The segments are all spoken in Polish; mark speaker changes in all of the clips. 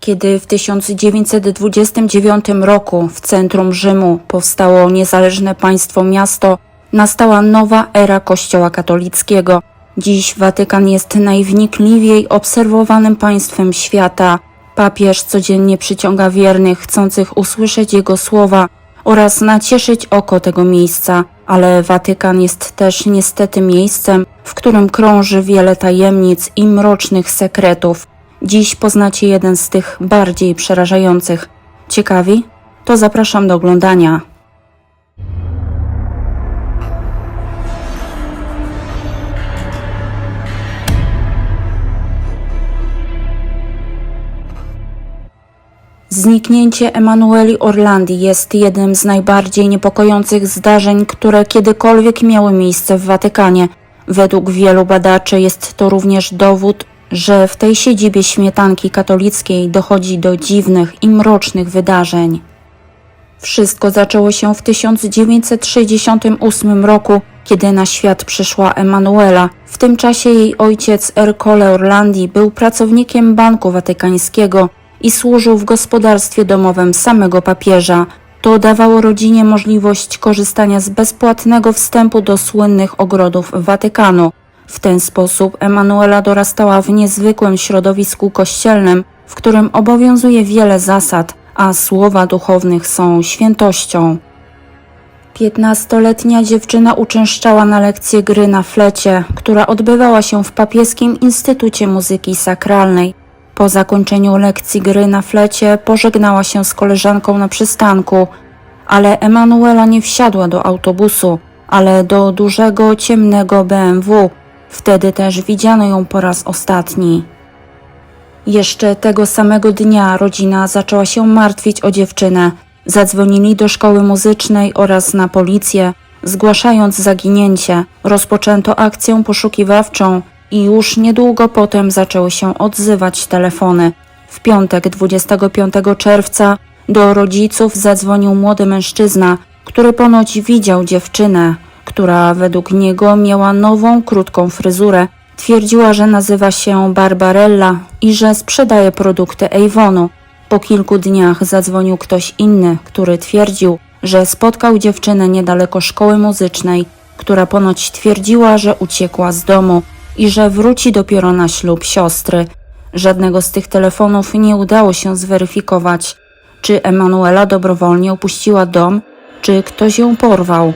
Speaker 1: Kiedy w 1929 roku w centrum Rzymu powstało niezależne państwo-miasto, nastała nowa era Kościoła katolickiego. Dziś Watykan jest najwnikliwiej obserwowanym państwem świata. Papież codziennie przyciąga wiernych, chcących usłyszeć jego słowa oraz nacieszyć oko tego miejsca, ale Watykan jest też niestety miejscem, w którym krąży wiele tajemnic i mrocznych sekretów. Dziś poznacie jeden z tych bardziej przerażających. Ciekawi? To zapraszam do oglądania. Zniknięcie Emanueli Orlandi jest jednym z najbardziej niepokojących zdarzeń, które kiedykolwiek miały miejsce w Watykanie. Według wielu badaczy jest to również dowód, że w tej siedzibie śmietanki katolickiej dochodzi do dziwnych i mrocznych wydarzeń. Wszystko zaczęło się w 1968 roku, kiedy na świat przyszła Emanuela. W tym czasie jej ojciec Ercole Orlandi był pracownikiem Banku Watykańskiego i służył w gospodarstwie domowym samego papieża. To dawało rodzinie możliwość korzystania z bezpłatnego wstępu do słynnych ogrodów Watykanu. W ten sposób Emanuela dorastała w niezwykłym środowisku kościelnym, w którym obowiązuje wiele zasad, a słowa duchownych są świętością. 15-letnia dziewczyna uczęszczała na lekcję gry na flecie, która odbywała się w Papieskim Instytucie Muzyki Sakralnej. Po zakończeniu lekcji gry na flecie pożegnała się z koleżanką na przystanku, ale Emanuela nie wsiadła do autobusu, ale do dużego, ciemnego BMW. Wtedy też widziano ją po raz ostatni. Jeszcze tego samego dnia rodzina zaczęła się martwić o dziewczynę. Zadzwonili do szkoły muzycznej oraz na policję, zgłaszając zaginięcie. Rozpoczęto akcję poszukiwawczą i już niedługo potem zaczęły się odzywać telefony. W piątek 25 czerwca do rodziców zadzwonił młody mężczyzna, który ponoć widział dziewczynę, która według niego miała nową, krótką fryzurę. Twierdziła, że nazywa się Barbarella i że sprzedaje produkty Avonu. Po kilku dniach zadzwonił ktoś inny, który twierdził, że spotkał dziewczynę niedaleko szkoły muzycznej, która ponoć twierdziła, że uciekła z domu i że wróci dopiero na ślub siostry. Żadnego z tych telefonów nie udało się zweryfikować, czy Emanuela dobrowolnie opuściła dom, czy ktoś ją porwał.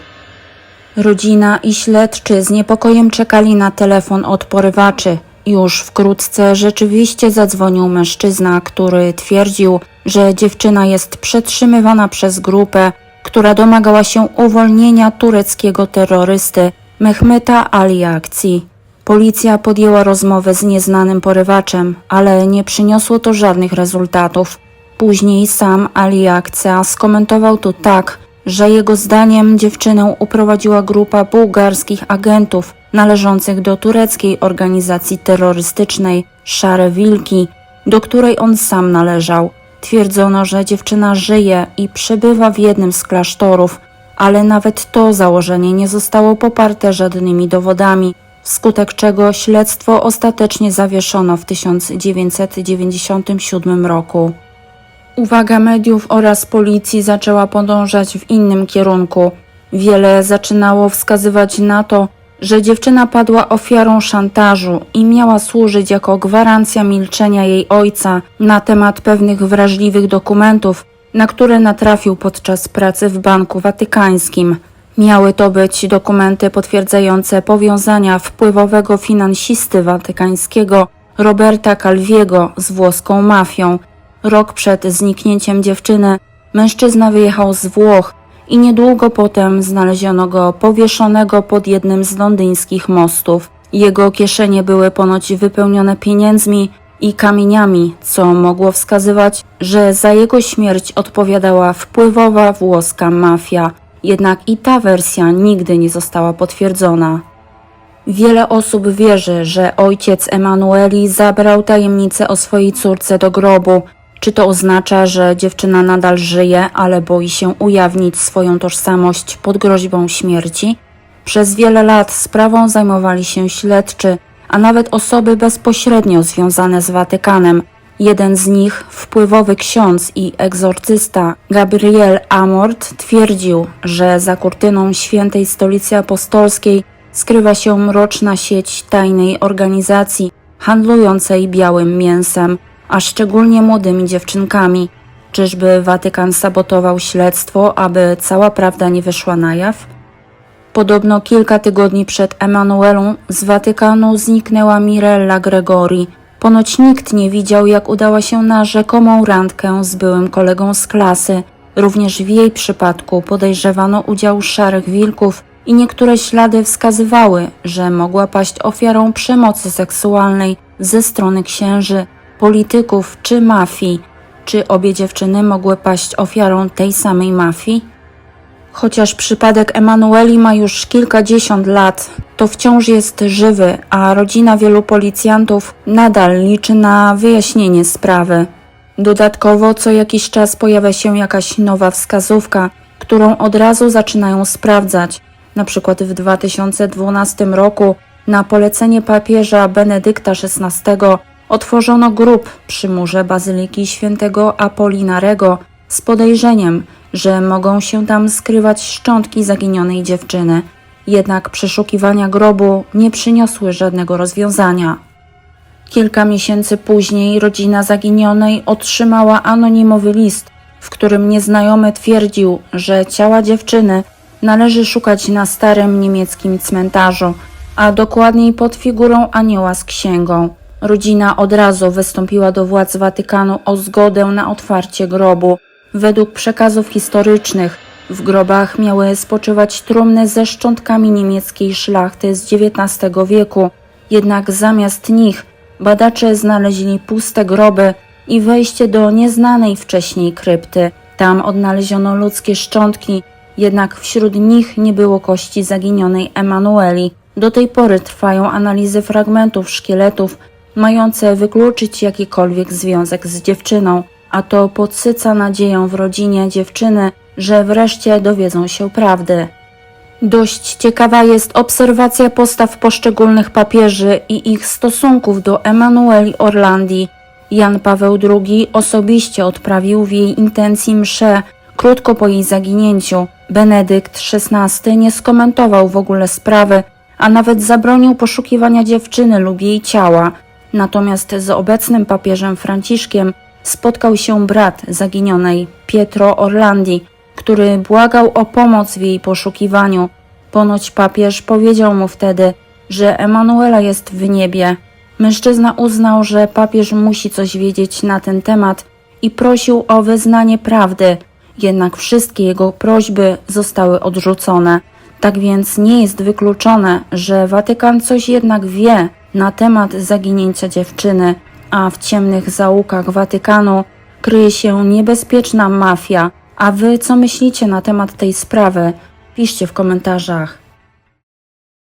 Speaker 1: Rodzina i śledczy z niepokojem czekali na telefon od porywaczy. Już wkrótce rzeczywiście zadzwonił mężczyzna, który twierdził, że dziewczyna jest przetrzymywana przez grupę, która domagała się uwolnienia tureckiego terrorysty Mehmeta Ali Akci. Policja podjęła rozmowę z nieznanym porywaczem, ale nie przyniosło to żadnych rezultatów. Później sam Ali Akca skomentował to tak, że jego zdaniem dziewczynę uprowadziła grupa bułgarskich agentów należących do tureckiej organizacji terrorystycznej Szare Wilki, do której on sam należał. Twierdzono, że dziewczyna żyje i przebywa w jednym z klasztorów, ale nawet to założenie nie zostało poparte żadnymi dowodami, wskutek czego śledztwo ostatecznie zawieszono w 1997 roku. Uwaga mediów oraz policji zaczęła podążać w innym kierunku. Wiele zaczynało wskazywać na to, że dziewczyna padła ofiarą szantażu i miała służyć jako gwarancja milczenia jej ojca na temat pewnych wrażliwych dokumentów, na które natrafił podczas pracy w Banku Watykańskim. Miały to być dokumenty potwierdzające powiązania wpływowego finansisty watykańskiego Roberta Calviego z włoską mafią. Rok przed zniknięciem dziewczyny mężczyzna wyjechał z Włoch i niedługo potem znaleziono go powieszonego pod jednym z londyńskich mostów. Jego kieszenie były ponoć wypełnione pieniędzmi i kamieniami, co mogło wskazywać, że za jego śmierć odpowiadała wpływowa włoska mafia. Jednak i ta wersja nigdy nie została potwierdzona. Wiele osób wierzy, że ojciec Emanueli zabrał tajemnicę o swojej córce do grobu. Czy to oznacza, że dziewczyna nadal żyje, ale boi się ujawnić swoją tożsamość pod groźbą śmierci? Przez wiele lat sprawą zajmowali się śledczy, a nawet osoby bezpośrednio związane z Watykanem. Jeden z nich, wpływowy ksiądz i egzorcysta Gabriel Amort, twierdził, że za kurtyną Świętej Stolicy Apostolskiej skrywa się mroczna sieć tajnej organizacji handlującej białym mięsem, a szczególnie młodymi dziewczynkami. Czyżby Watykan sabotował śledztwo, aby cała prawda nie wyszła na jaw? Podobno kilka tygodni przed Emanuelą z Watykanu zniknęła Mirella Gregori. Ponoć nikt nie widział, jak udała się na rzekomą randkę z byłym kolegą z klasy. Również w jej przypadku podejrzewano udział szarych wilków i niektóre ślady wskazywały, że mogła paść ofiarą przemocy seksualnej ze strony księży, polityków czy mafii. Czy obie dziewczyny mogły paść ofiarą tej samej mafii? Chociaż przypadek Emanueli ma już kilkadziesiąt lat, to wciąż jest żywy, a rodzina wielu policjantów nadal liczy na wyjaśnienie sprawy. Dodatkowo co jakiś czas pojawia się jakaś nowa wskazówka, którą od razu zaczynają sprawdzać. Na przykład w 2012 roku na polecenie papieża Benedykta XVI otworzono grób przy murze Bazyliki Świętego Apolinarego z podejrzeniem, że mogą się tam skrywać szczątki zaginionej dziewczyny. Jednak przeszukiwania grobu nie przyniosły żadnego rozwiązania. Kilka miesięcy później rodzina zaginionej otrzymała anonimowy list, w którym nieznajomy twierdził, że ciała dziewczyny należy szukać na starym niemieckim cmentarzu, a dokładniej pod figurą anioła z księgą. Rodzina od razu wystąpiła do władz Watykanu o zgodę na otwarcie grobu. Według przekazów historycznych w grobach miały spoczywać trumny ze szczątkami niemieckiej szlachty z XIX wieku, jednak zamiast nich badacze znaleźli puste groby i wejście do nieznanej wcześniej krypty. Tam odnaleziono ludzkie szczątki, jednak wśród nich nie było kości zaginionej Emanueli. Do tej pory trwają analizy fragmentów szkieletów, mające wykluczyć jakikolwiek związek z dziewczyną, a to podsyca nadzieję w rodzinie dziewczyny, że wreszcie dowiedzą się prawdy. Dość ciekawa jest obserwacja postaw poszczególnych papieży i ich stosunków do Emanueli Orlandi. Jan Paweł II osobiście odprawił w jej intencji mszę krótko po jej zaginięciu. Benedykt XVI nie skomentował w ogóle sprawy, a nawet zabronił poszukiwania dziewczyny lub jej ciała. Natomiast z obecnym papieżem Franciszkiem spotkał się brat zaginionej, Pietro Orlandi, który błagał o pomoc w jej poszukiwaniu. Ponoć papież powiedział mu wtedy, że Emanuela jest w niebie. Mężczyzna uznał, że papież musi coś wiedzieć na ten temat i prosił o wyznanie prawdy, jednak wszystkie jego prośby zostały odrzucone. Tak więc nie jest wykluczone, że Watykan coś jednak wie na temat zaginięcia dziewczyny, a w ciemnych zaułkach Watykanu kryje się niebezpieczna mafia. A wy co myślicie na temat tej sprawy? Piszcie w komentarzach.